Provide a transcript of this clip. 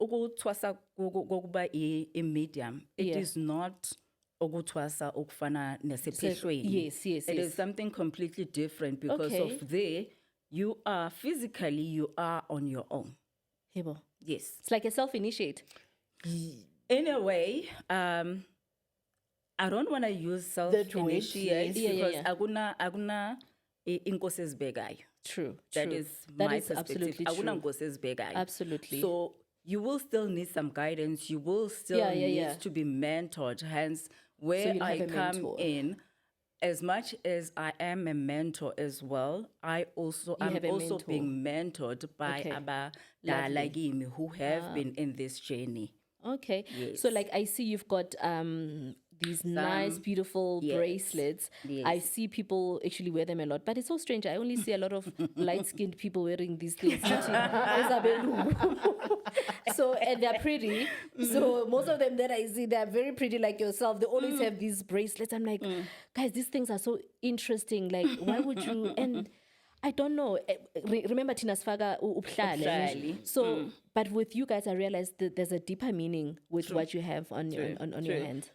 ukuthwasa kokuba i-medium, it Yeah. is not ukuthwasa okufana nasephehlweni. Yes. It is something completely different because Okay. of there, you are on your own. Hebo. Yes. It's like a self-initiate. In a way, I don't want to use self-initiate yes. because Yeah. akuna inkosi ezibhekayo. True. That is That my is perspective. absolutely Akuna true. nkosi ezibhekayo. Absolutely. So you will still need some guidance. You will still need to be mentored. Hence, where you'll I have a come mentor. in, as much as I am a mentor as well, I'm have also a mentor. being mentored by Okay. abadala like me who have been in this journey. Okay. Yes. So like I see you've got these nice, beautiful bracelets. Yes. I see people actually wear them a lot, but it's so strange. I only see a lot of light-skinned people wearing these things. So, and they're pretty. So most of them that I see, they're very pretty like yourself. They always have these bracelets. I'm like, guys, these things are so interesting. Like, why would you? And I don't know. Remember Tina Sfaga Ubuhlali. So, but with you guys, I realized that there's a deeper meaning with what you have on your on your True. hands.